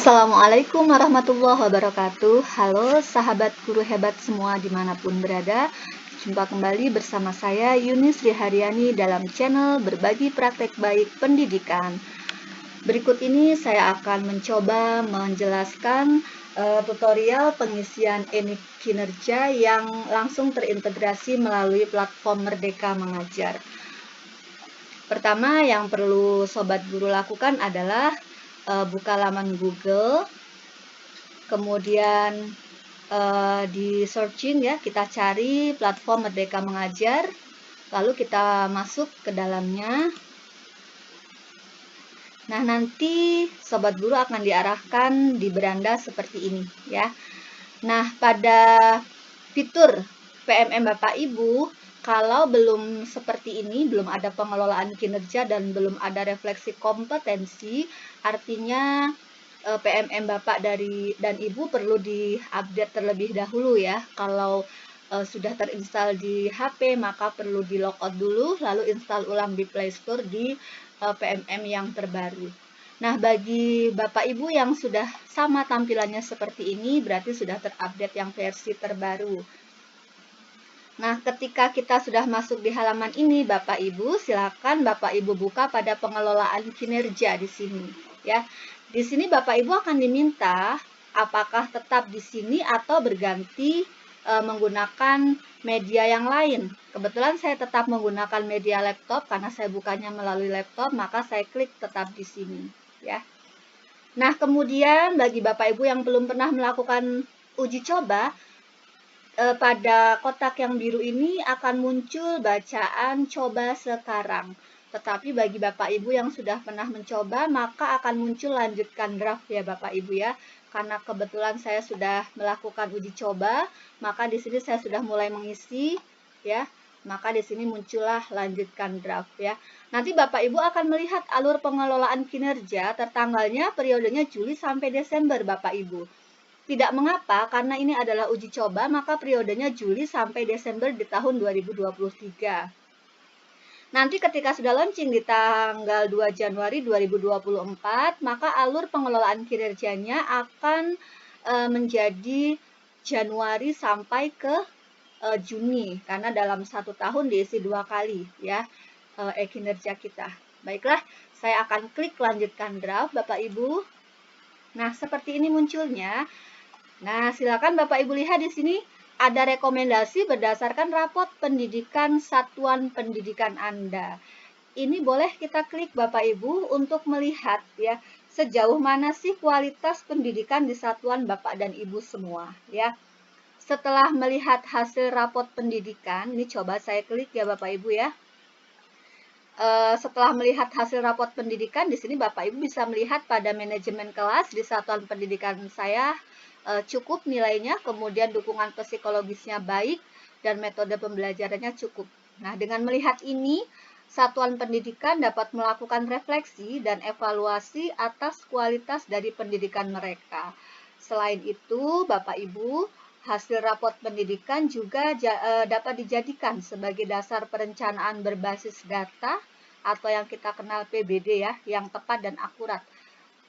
Assalamualaikum warahmatullahi wabarakatuh. Halo sahabat guru hebat semua dimanapun berada. Jumpa kembali bersama saya Yuni Sri Haryani dalam channel Berbagi Praktek Baik Pendidikan. Berikut ini saya akan mencoba menjelaskan tutorial pengisian e-NIP kinerja yang langsung terintegrasi melalui platform Merdeka Mengajar. Pertama yang perlu sobat guru lakukan adalah buka laman Google, kemudian di searching ya, kita cari platform Merdeka Mengajar, lalu kita masuk ke dalamnya. Nah, nanti sobat guru akan diarahkan di beranda seperti ini ya. Nah, pada fitur PMM Bapak Ibu, kalau belum seperti ini, belum ada pengelolaan kinerja dan belum ada refleksi kompetensi, artinya PMM Bapak dan Ibu perlu diupdate terlebih dahulu ya. Kalau sudah terinstall di HP, maka perlu di logout dulu, lalu install ulang di Play Store di PMM yang terbaru. Nah, bagi Bapak Ibu yang sudah sama tampilannya seperti ini, berarti sudah terupdate yang versi terbaru. Nah, ketika kita sudah masuk di halaman ini, Bapak Ibu, silakan Bapak Ibu buka pada pengelolaan kinerja di sini, ya. Di sini Bapak Ibu akan diminta apakah tetap di sini atau berganti menggunakan media yang lain. Kebetulan saya tetap menggunakan media laptop karena saya bukanya melalui laptop, maka saya klik tetap di sini, ya. Nah, kemudian bagi Bapak Ibu yang belum pernah melakukan uji coba, pada kotak yang biru ini akan muncul bacaan coba sekarang. Tetapi bagi Bapak Ibu yang sudah pernah mencoba, maka akan muncul lanjutkan draft ya Bapak Ibu ya. Karena kebetulan saya sudah melakukan uji coba, maka di sini saya sudah mulai mengisi ya. Maka di sini muncullah lanjutkan draft ya. Nanti Bapak Ibu akan melihat alur pengelolaan kinerja tertanggalnya periodenya Juli sampai Desember Bapak Ibu. Tidak mengapa, karena ini adalah uji coba, maka periodenya Juli sampai Desember di tahun 2023. Nanti ketika sudah launching di tanggal 2 Januari 2024, maka alur pengelolaan kinerjanya akan menjadi Januari sampai ke Juni, karena dalam satu tahun diisi 2 kali ya kinerja kita. Baiklah, saya akan klik lanjutkan draft Bapak Ibu. Nah, seperti ini munculnya. Nah, silakan Bapak Ibu lihat di sini ada rekomendasi berdasarkan rapot pendidikan satuan pendidikan Anda. Ini boleh kita klik Bapak Ibu untuk melihat ya sejauh mana sih kualitas pendidikan di satuan Bapak dan Ibu semua ya. Setelah melihat hasil rapot pendidikan, ini coba saya klik ya Bapak Ibu ya. Setelah melihat hasil rapot pendidikan, di sini Bapak Ibu bisa melihat pada manajemen kelas di satuan pendidikan saya cukup nilainya, kemudian dukungan psikologisnya baik, dan metode pembelajarannya cukup. Nah, dengan melihat ini, satuan pendidikan dapat melakukan refleksi dan evaluasi atas kualitas dari pendidikan mereka. Selain itu, Bapak Ibu, hasil rapot pendidikan juga dapat dijadikan sebagai dasar perencanaan berbasis data atau yang kita kenal PBD ya, yang tepat dan akurat.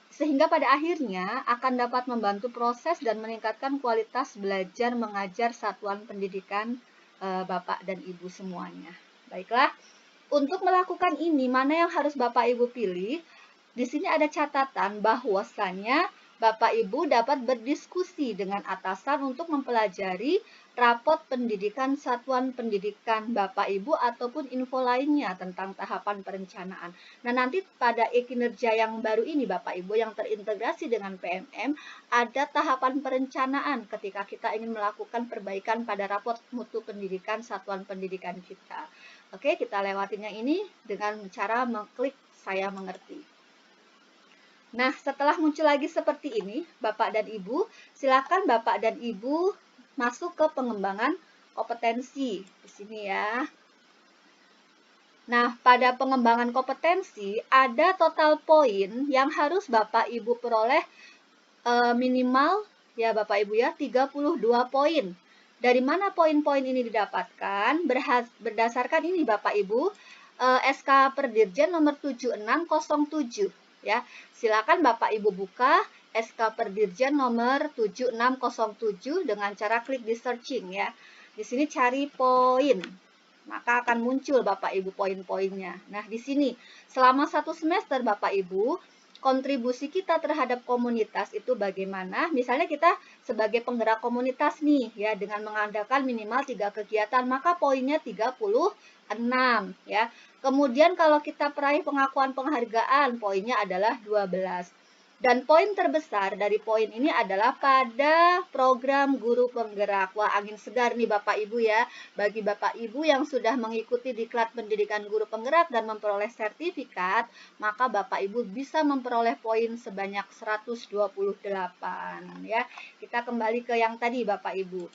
Sehingga pada akhirnya akan dapat membantu proses dan meningkatkan kualitas belajar mengajar satuan pendidikan Bapak dan Ibu semuanya. Baiklah, untuk melakukan ini, mana yang harus Bapak Ibu pilih? Di sini ada catatan bahwasannya Bapak Ibu dapat berdiskusi dengan atasan untuk mempelajari rapot pendidikan satuan pendidikan Bapak Ibu ataupun info lainnya tentang tahapan perencanaan. Nah, nanti pada e-kinerja yang baru ini Bapak Ibu yang terintegrasi dengan PMM, ada tahapan perencanaan ketika kita ingin melakukan perbaikan pada rapot mutu pendidikan satuan pendidikan kita. Oke, kita lewatinya ini dengan cara mengklik saya mengerti. Nah, setelah muncul lagi seperti ini, Bapak dan Ibu, silakan Bapak dan Ibu masuk ke pengembangan kompetensi di sini ya. Nah, pada pengembangan kompetensi ada total poin yang harus Bapak Ibu peroleh minimal ya Bapak Ibu ya 32 poin. Dari mana poin-poin ini didapatkan? Berdasarkan ini Bapak Ibu, SK Perdirjen nomor 7607 ya. Silakan Bapak Ibu buka. SK Perdirjen nomor 7607 dengan cara klik di searching ya. Di sini cari poin. Maka akan muncul Bapak Ibu poin-poinnya. Nah, di sini selama 1 semester Bapak Ibu, kontribusi kita terhadap komunitas itu bagaimana? Misalnya kita sebagai penggerak komunitas nih ya, dengan mengadakan minimal 3 kegiatan, maka poinnya 36 ya. Kemudian kalau kita peraih pengakuan penghargaan, poinnya adalah 12. Dan poin terbesar dari poin ini adalah pada program guru penggerak. Wah, angin segar nih Bapak Ibu ya. Bagi Bapak Ibu yang sudah mengikuti diklat pendidikan guru penggerak dan memperoleh sertifikat, maka Bapak Ibu bisa memperoleh poin sebanyak 128 ya. Kita kembali ke yang tadi Bapak Ibu.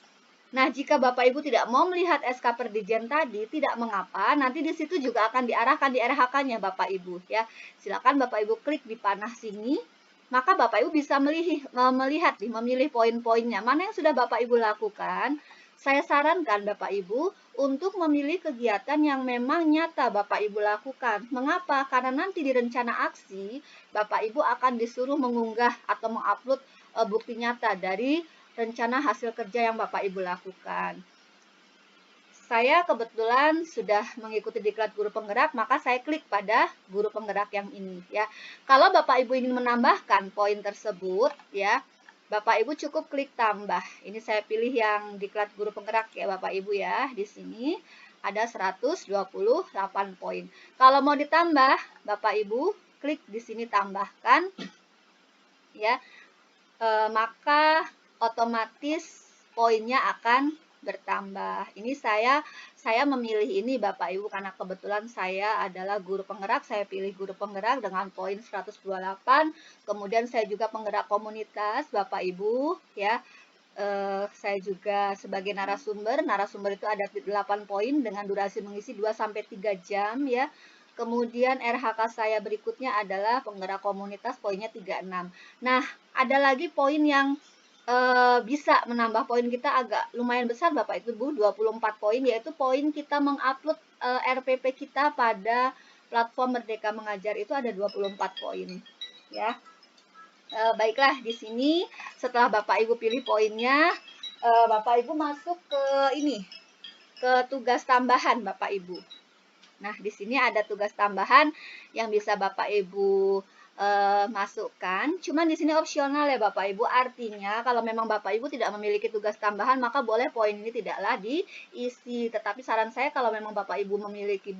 Nah, jika Bapak Ibu tidak mau melihat SK Perdirjen tadi, tidak mengapa, nanti di situ juga akan diarahkan di RHK-nya Bapak Ibu ya. Silakan Bapak Ibu klik di panah sini, maka Bapak Ibu bisa memilih poin-poinnya. Mana yang sudah Bapak Ibu lakukan? Saya sarankan Bapak Ibu untuk memilih kegiatan yang memang nyata Bapak Ibu lakukan. Mengapa? Karena nanti di rencana aksi, Bapak Ibu akan disuruh mengunggah atau mengupload bukti nyata dari rencana hasil kerja yang Bapak Ibu lakukan. Saya kebetulan sudah mengikuti diklat guru penggerak, maka saya klik pada guru penggerak yang ini ya. Kalau Bapak Ibu ingin menambahkan poin tersebut ya, Bapak Ibu cukup klik tambah. Ini saya pilih yang diklat guru penggerak ya Bapak Ibu ya. Di sini ada 128 poin. Kalau mau ditambah, Bapak Ibu klik di sini tambahkan ya. Maka otomatis poinnya akan bertambah. Ini saya memilih ini Bapak Ibu karena kebetulan saya adalah guru penggerak, saya pilih guru penggerak dengan poin 128. Kemudian saya juga penggerak komunitas Bapak Ibu ya. Saya juga sebagai narasumber itu ada 8 poin dengan durasi mengisi 2 sampai 3 jam ya. Kemudian RHK saya berikutnya adalah penggerak komunitas, poinnya 36. Nah, ada lagi poin yang bisa menambah poin kita agak lumayan besar Bapak Ibu, 24 poin, yaitu poin kita mengupload RPP kita pada platform Merdeka Mengajar itu ada 24 poin ya. Baiklah, di sini setelah Bapak Ibu pilih poinnya, Bapak Ibu masuk ke ini, ke tugas tambahan Bapak Ibu. Nah, di sini ada tugas tambahan yang bisa Bapak Ibu masukkan. Cuman di sini opsional ya Bapak Ibu. Artinya kalau memang Bapak Ibu tidak memiliki tugas tambahan, maka boleh poin ini tidaklah diisi. Tetapi saran saya kalau memang Bapak Ibu memiliki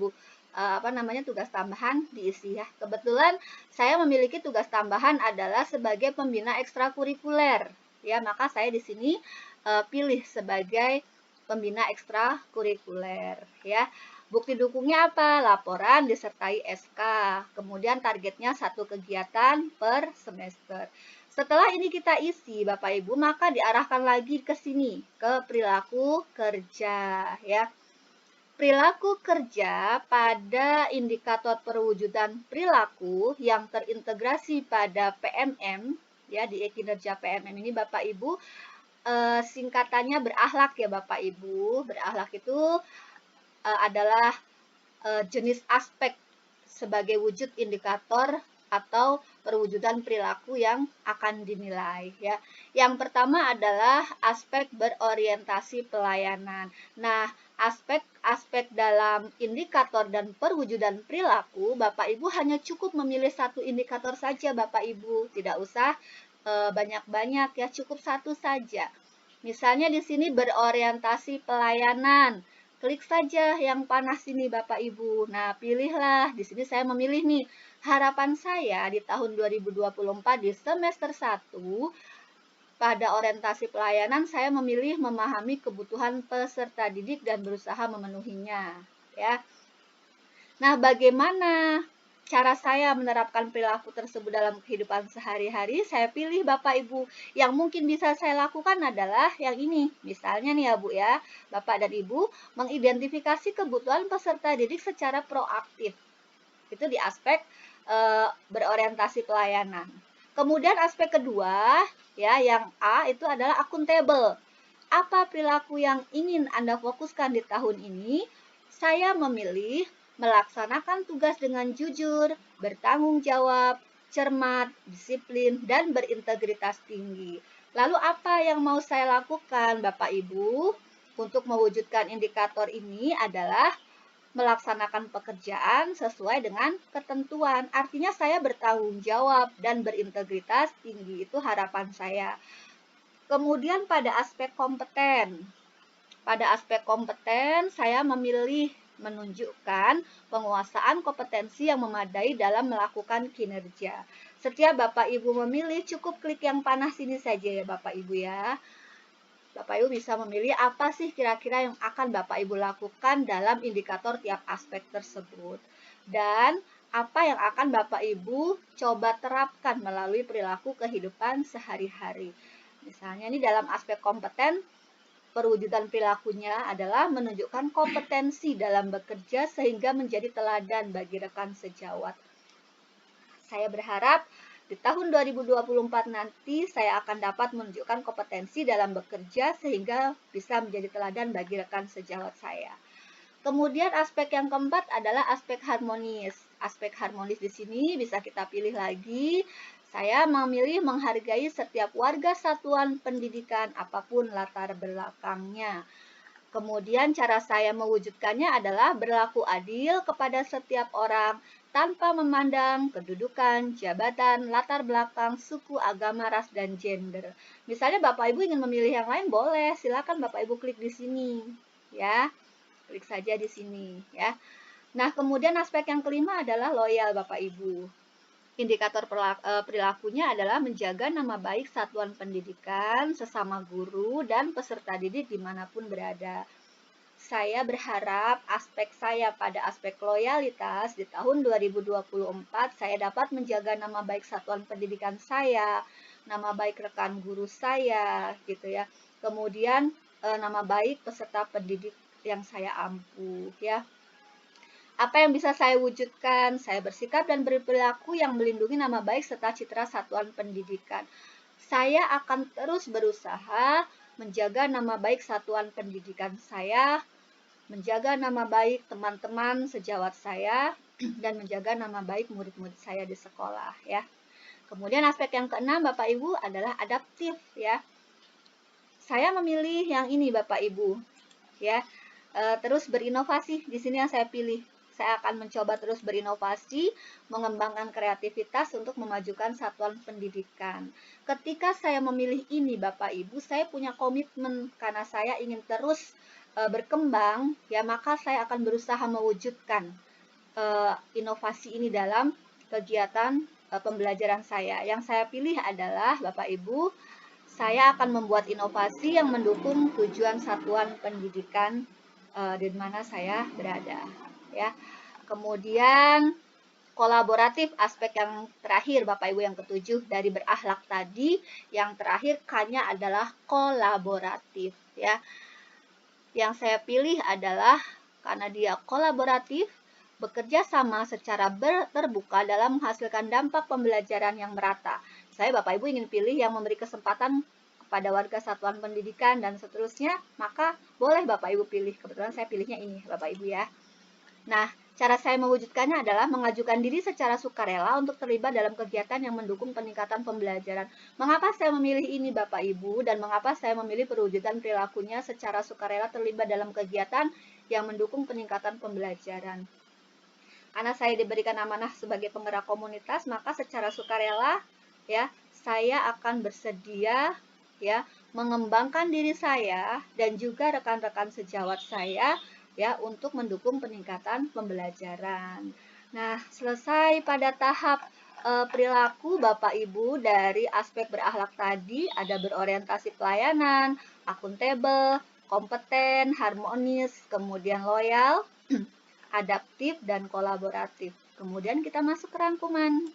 tugas tambahan diisi ya. Kebetulan saya memiliki tugas tambahan adalah sebagai pembina ekstrakurikuler. Ya, maka saya di sini pilih sebagai pembina ekstrakurikuler ya. Bukti dukungnya apa? Laporan disertai SK. Kemudian targetnya 1 kegiatan per semester. Setelah ini kita isi Bapak Ibu, maka diarahkan lagi ke sini, ke perilaku kerja ya. Perilaku kerja pada indikator perwujudan perilaku yang terintegrasi pada PMM ya, di kinerja PMM ini Bapak Ibu singkatannya berakhlak ya Bapak Ibu. Berakhlak itu adalah jenis aspek sebagai wujud indikator atau perwujudan perilaku yang akan dinilai ya. Yang pertama adalah aspek berorientasi pelayanan. Nah, aspek-aspek dalam indikator dan perwujudan perilaku, Bapak Ibu hanya cukup memilih 1 indikator saja Bapak Ibu, tidak usah banyak-banyak ya, cukup 1 saja. Misalnya di sini berorientasi pelayanan. Klik saja yang panas ini Bapak Ibu. Nah, pilihlah. Di sini saya memilih nih. Harapan saya di tahun 2024 di semester 1 pada orientasi pelayanan saya memilih memahami kebutuhan peserta didik dan berusaha memenuhinya, ya. Nah, bagaimana cara saya menerapkan perilaku tersebut dalam kehidupan sehari-hari? Saya pilih Bapak Ibu. Yang mungkin bisa saya lakukan adalah yang ini. Misalnya nih ya Bu ya, Bapak dan Ibu mengidentifikasi kebutuhan peserta didik secara proaktif. Itu di aspek berorientasi pelayanan. Kemudian aspek kedua, ya, yang A itu adalah akuntabel. Apa perilaku yang ingin Anda fokuskan di tahun ini? Saya memilih melaksanakan tugas dengan jujur, bertanggung jawab, cermat, disiplin, dan berintegritas tinggi. Lalu apa yang mau saya lakukan, Bapak Ibu? Untuk mewujudkan indikator ini adalah melaksanakan pekerjaan sesuai dengan ketentuan. Artinya saya bertanggung jawab dan berintegritas tinggi, itu harapan saya. Kemudian pada aspek kompeten. Pada aspek kompeten, saya memilih menunjukkan penguasaan kompetensi yang memadai dalam melakukan kinerja. Setiap Bapak Ibu memilih, cukup klik yang panah sini saja ya Bapak Ibu ya. Bapak Ibu bisa memilih apa sih kira-kira yang akan Bapak Ibu lakukan dalam indikator tiap aspek tersebut. Dan apa yang akan Bapak Ibu coba terapkan melalui perilaku kehidupan sehari-hari. Misalnya ini dalam aspek kompeten, perwujudan perilakunya adalah menunjukkan kompetensi dalam bekerja sehingga menjadi teladan bagi rekan sejawat. Saya berharap di tahun 2024 nanti saya akan dapat menunjukkan kompetensi dalam bekerja sehingga bisa menjadi teladan bagi rekan sejawat saya. Kemudian aspek yang keempat adalah aspek harmonis. Aspek harmonis di sini bisa kita pilih lagi. Saya memilih menghargai setiap warga satuan pendidikan apapun latar belakangnya. Kemudian cara saya mewujudkannya adalah berlaku adil kepada setiap orang tanpa memandang kedudukan, jabatan, latar belakang, suku, agama, ras, dan gender. Misalnya Bapak Ibu ingin memilih yang lain, boleh. Silakan Bapak Ibu klik di sini, ya. Klik saja di sini, ya. Nah, kemudian aspek yang kelima adalah loyal Bapak Ibu. Indikator perilakunya adalah menjaga nama baik satuan pendidikan, sesama guru, dan peserta didik dimanapun berada. Saya berharap aspek saya pada aspek loyalitas di tahun 2024 saya dapat menjaga nama baik satuan pendidikan saya, nama baik rekan guru saya, gitu ya. Kemudian nama baik peserta pendidik yang saya ampuh, ya. Apa yang bisa saya wujudkan? Saya bersikap dan berperilaku yang melindungi nama baik serta citra satuan pendidikan. Saya akan terus berusaha menjaga nama baik satuan pendidikan saya, menjaga nama baik teman-teman sejawat saya, dan menjaga nama baik murid-murid saya di sekolah, ya. Kemudian aspek yang keenam Bapak Ibu adalah adaptif, ya. Saya memilih yang ini Bapak Ibu, ya. Terus berinovasi, di sini yang saya pilih. Saya akan mencoba terus berinovasi, mengembangkan kreativitas untuk memajukan satuan pendidikan. Ketika saya memilih ini Bapak Ibu, saya punya komitmen karena saya ingin terus berkembang, ya maka saya akan berusaha mewujudkan inovasi ini dalam kegiatan pembelajaran saya. Yang saya pilih adalah Bapak Ibu, saya akan membuat inovasi yang mendukung tujuan satuan pendidikan di mana saya berada, ya. Kemudian kolaboratif, aspek yang terakhir Bapak Ibu yang ketujuh dari berakhlak tadi, yang terakhir K-nya adalah kolaboratif, ya. Yang saya pilih adalah karena dia kolaboratif, bekerja sama secara terbuka dalam menghasilkan dampak pembelajaran yang merata. Saya Bapak Ibu ingin pilih yang memberi kesempatan kepada warga satuan pendidikan dan seterusnya, maka boleh Bapak Ibu pilih. Kebetulan saya pilihnya ini Bapak Ibu ya. Nah, cara saya mewujudkannya adalah mengajukan diri secara sukarela untuk terlibat dalam kegiatan yang mendukung peningkatan pembelajaran. Mengapa saya memilih ini Bapak Ibu dan mengapa saya memilih perwujudan perilakunya secara sukarela terlibat dalam kegiatan yang mendukung peningkatan pembelajaran? Karena saya diberikan amanah sebagai penggerak komunitas, maka secara sukarela ya, saya akan bersedia ya mengembangkan diri saya dan juga rekan-rekan sejawat saya ya untuk mendukung peningkatan pembelajaran. Nah, selesai pada tahap perilaku Bapak Ibu dari aspek berakhlak tadi, ada berorientasi pelayanan, akuntabel, kompeten, harmonis, kemudian loyal, adaptif, dan kolaboratif. Kemudian kita masuk ke rangkuman.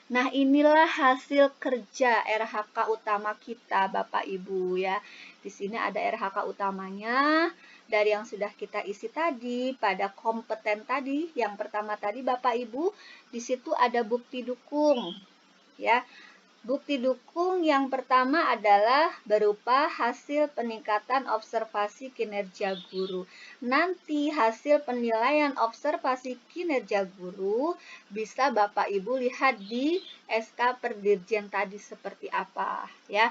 Nah, inilah hasil kerja RHK utama kita, Bapak Ibu ya. Di sini ada RHK utamanya dari yang sudah kita isi tadi pada kompeten tadi. Yang pertama tadi Bapak Ibu, di situ ada bukti dukung ya. Bukti dukung yang pertama adalah berupa hasil peningkatan observasi kinerja guru. Nanti hasil penilaian observasi kinerja guru bisa Bapak Ibu lihat di SK per Dirjen tadi seperti apa ya.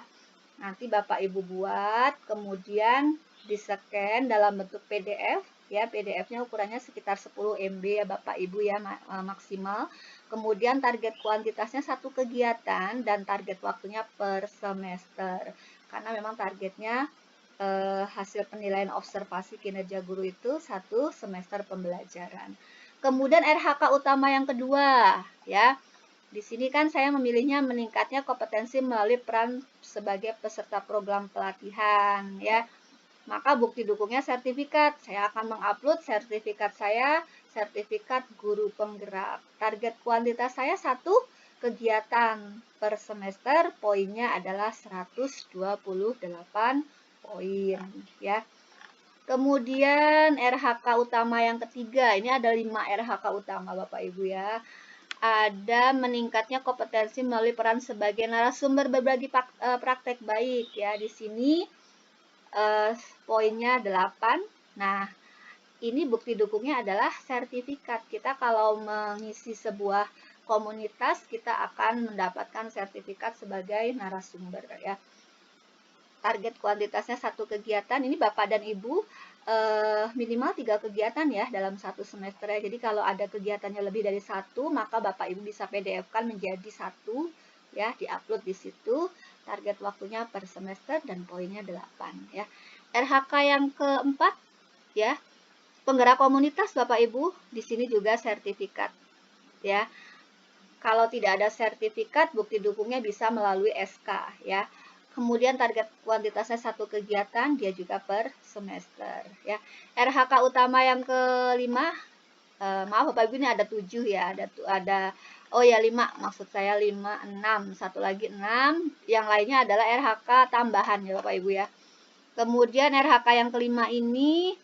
Nanti Bapak Ibu buat, kemudian di-scan dalam bentuk PDF ya. PDF-nya ukurannya sekitar 10 MB ya Bapak Ibu ya, maksimal. Kemudian target kuantitasnya satu kegiatan dan target waktunya per semester. Karena memang targetnya hasil penilaian observasi kinerja guru itu satu semester pembelajaran. Kemudian RHK utama yang kedua ya. Di sini kan saya memilihnya meningkatnya kompetensi melalui peran sebagai peserta program pelatihan ya. Maka bukti dukungnya sertifikat. Saya akan mengupload sertifikat saya, sertifikat guru penggerak. Target kuantitas saya satu kegiatan per semester, poinnya adalah 128 poin ya. Kemudian RHK utama yang ketiga, ini ada 5 RHK utama Bapak Ibu ya. Ada meningkatnya kompetensi melalui peran sebagai narasumber berbagi praktek baik ya. Di sini poinnya 8. Nah, ini bukti dukungnya adalah sertifikat. Kita kalau mengisi sebuah komunitas, kita akan mendapatkan sertifikat sebagai narasumber ya. Target kuantitasnya satu kegiatan, ini Bapak dan Ibu minimal 3 kegiatan ya dalam satu semester ya. Jadi kalau ada kegiatannya lebih dari satu, maka Bapak Ibu bisa PDF-kan menjadi satu ya, diupload di situ. Target waktunya per semester dan poinnya 8 ya. RHK yang keempat ya, penggerak komunitas Bapak Ibu, di sini juga sertifikat ya. Kalau tidak ada sertifikat, bukti dukungnya bisa melalui SK ya. Kemudian target kuantitasnya satu kegiatan, dia juga per semester ya. RHK utama yang kelima, maaf Bapak Ibu ini ada 7 ya, oh ya 5, maksud saya 5, 6, satu lagi 6, yang lainnya adalah RHK tambahan ya Bapak Ibu ya. Kemudian RHK yang kelima ini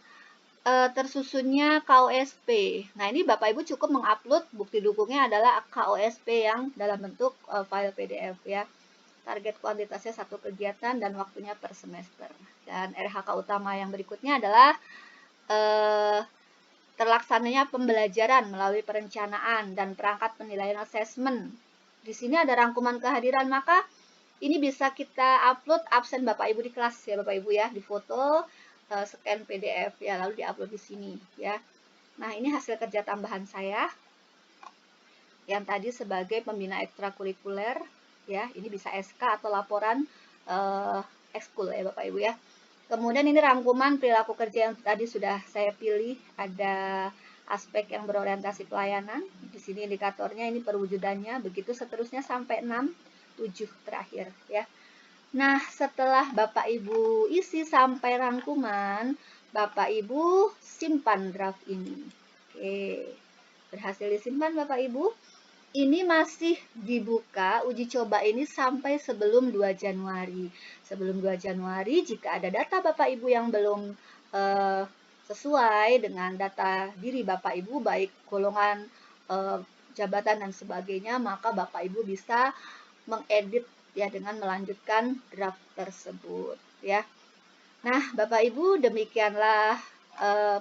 tersusunnya KOSP. Nah ini Bapak Ibu cukup mengupload bukti dukungnya adalah KOSP yang dalam bentuk file PDF ya. Target kuantitasnya satu kegiatan dan waktunya per semester. Dan RHK utama yang berikutnya adalah terlaksananya pembelajaran melalui perencanaan dan perangkat penilaian asesmen. Di sini ada rangkuman kehadiran, maka ini bisa kita upload absen Bapak Ibu di kelas ya Bapak Ibu ya, di foto, scan PDF ya, lalu diupload di sini ya. Nah ini hasil kerja tambahan saya yang tadi sebagai pembina ekstrakurikuler ya, ini bisa SK atau laporan ekskul ya Bapak Ibu ya. Kemudian ini rangkuman perilaku kerja yang tadi sudah saya pilih, ada aspek yang berorientasi pelayanan. Di sini indikatornya ini perwujudannya, begitu seterusnya sampai 6, 7 terakhir ya. Nah, setelah Bapak Ibu isi sampai rangkuman, Bapak Ibu simpan draft ini. Oke. Berhasil disimpan Bapak Ibu. Ini masih dibuka uji coba ini sampai sebelum 2 Januari. Sebelum 2 Januari, jika ada data Bapak Ibu yang belum sesuai dengan data diri Bapak Ibu, baik golongan, jabatan dan sebagainya, maka Bapak Ibu bisa mengedit ya dengan melanjutkan draft tersebut ya. Nah, Bapak Ibu, demikianlah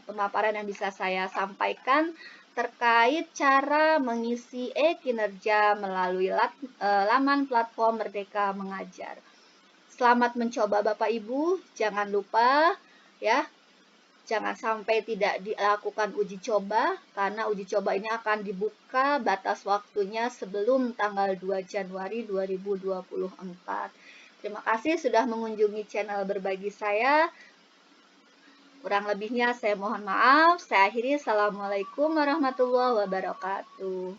pemaparan yang bisa saya sampaikan terkait cara mengisi e-kinerja melalui laman platform Merdeka Mengajar. Selamat mencoba Bapak Ibu, jangan lupa ya, jangan sampai tidak dilakukan uji coba, karena uji coba ini akan dibuka batas waktunya sebelum tanggal 2 Januari 2024. Terima kasih sudah mengunjungi channel berbagi saya. Kurang lebihnya saya mohon maaf. Saya akhiri. Assalamualaikum warahmatullahi wabarakatuh.